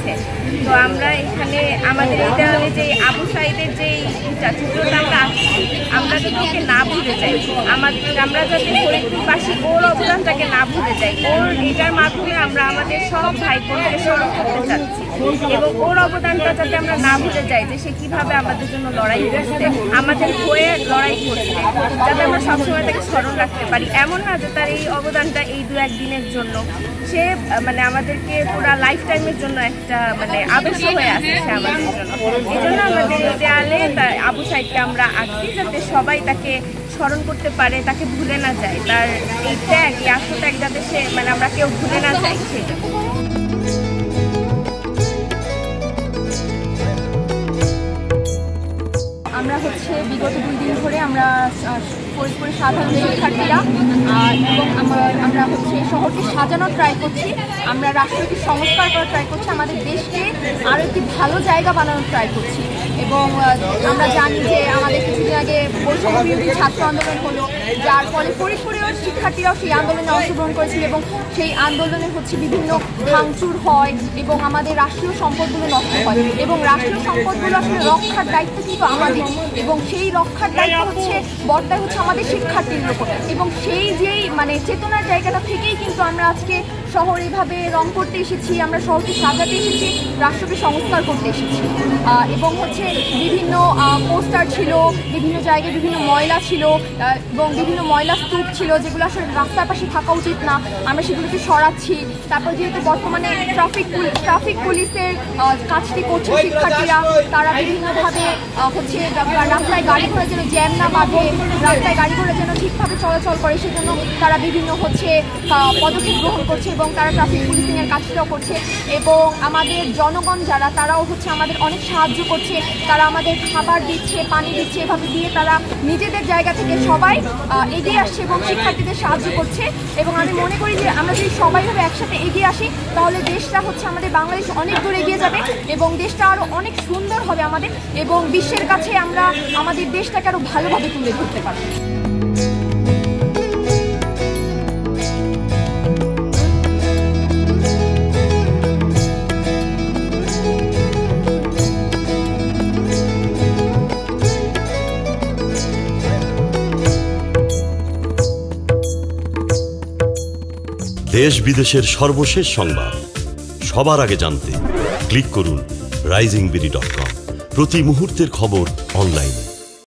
হয়েছে। তো আমরা এখানে আমাদের এই দেওয়ালে যে আবু সাঈদের যে চিত্রটা আমরা আঁকছি, আমরা যদি ওকে না ভুলে যাই, আমরা যাতে ফরিদপুরবাসী ওর অবদানটাকে না ভুলে যাই, ওর এটার মাধ্যমে আমরা আমাদের সব ভাই বোনকে স্মরণ করতে চাচ্ছি এবং ওর অবদানটা যাতে আমরা না ভুলে যাই, যে সে কীভাবে আমাদের জন্য লড়াই করছে, আমাদের হয়ে লড়াই করছে, যাতে আমরা সবসময় তাকে স্মরণ রাখতে পারি। এমন না যে তার এই অবদানটা এই 2-1 দিনের জন্য, সে মানে আমাদেরকে পুরা লাইফ টাইমের জন্য একটা মানে আদর্শ হয়ে আসছে সে আমাদের জন্য। এই জন্য আমাদের এই দেয়ালে আবু সাঈদকে আমরা আঁকছি, যাতে সবাই তাকে স্মরণ করতে পারে, তাকে ভুলে না যায়, তার এই ত্যাগ, এই আত্মত্যাগ যাতে সে মানে আমরা কেউ ভুলে না যাই সেটা। আমরা হচ্ছে বিগত 2 দিন ধরে আমরা ফরিদপুরের সাধারণ শিক্ষার্থীরা এবং আমরা হচ্ছে শহরকে সাজানোর ট্রাই করছি, আমরা রাষ্ট্রকে সংস্কার করার ট্রাই করছি, আমাদের দেশকে আরও একটি ভালো জায়গা বানানোর ট্রাই করছি। এবং আমরা জানি যে আমাদের কিছুদিন আগে বৈষম্য বিরোধী ছাত্র আন্দোলন হলো, যার ফলে ফরিদপুরের শিক্ষার্থীরাও সেই আন্দোলনে অংশগ্রহণ করেছিল এবং সেই আন্দোলনে হচ্ছে বিভিন্ন ভাঙচুর হয় এবং আমাদের রাষ্ট্রীয় সম্পদগুলো নষ্ট হয় এবং রাষ্ট্রীয় সম্পদগুলো আসলে রক্ষার দায়িত্ব কিন্তু আমাদের, এবং সেই রক্ষার দায়িত্ব হচ্ছে বর্তায় হচ্ছে আমাদের শিক্ষার্থীদের উপর। এবং সেই যেই মানে চেতনার জায়গাটা থেকেই কিন্তু আমরা আজকে শহর এভাবে রং করতে এসেছি, আমরা শহরকে সাজাতে এসেছি, রাষ্ট্রকে সংস্কার করতে এসেছি। এবং হচ্ছে বিভিন্ন পোস্টার ছিল, বিভিন্ন জায়গায় বিভিন্ন ময়লা ছিল এবং বিভিন্ন ময়লা স্তূপ ছিল, যেগুলো আসলে রাস্তার পাশে থাকা উচিত না, আমরা সেগুলোকে সরাচ্ছি। তারপর যেহেতু বর্তমানে ট্রাফিক পুলিশের কাজটি করছে শিক্ষার্থীরা, তারা বিভিন্নভাবে হচ্ছে রাস্তায় গাড়ি ঘোড়া যেন জ্যাম না বাঁধে, রাস্তায় গাড়ি ঘোড়া যেন ঠিকভাবে চলাচল করে, সেজন্য তারা বিভিন্ন হচ্ছে পদক্ষেপ গ্রহণ করছে এবং তারা ট্রাফিক পুলিশিংয়ের কাজটাও করছে। এবং আমাদের জনগণ যারা, তারাও হচ্ছে আমাদের অনেক সাহায্য করছে, তারা আমাদের খাবার দিচ্ছে, পানি দিচ্ছে, এভাবে দিয়ে তারা নিজেদের জায়গা থেকে সবাই এগিয়ে আসছে এবং শিক্ষার্থীদের সাহায্য করছে। এবং আমি মনে করি যে আমরা যদি সবাইভাবে একসাথে এগিয়ে আসি, তাহলে দেশটা হচ্ছে আমাদের বাংলাদেশ অনেক দূর এগিয়ে যাবে এবং দেশটা আরও অনেক সুন্দর হবে আমাদের, এবং বিশ্বের কাছে আমরা আমাদের দেশটাকে আরও ভালোভাবে তুলে ধরতে পারব। দেশ বিদেশের সর্বশেষ সংবাদ সবার আগে জানতে ক্লিক করুন risingbery.com। প্রতি মুহূর্তের খবর অনলাইনে।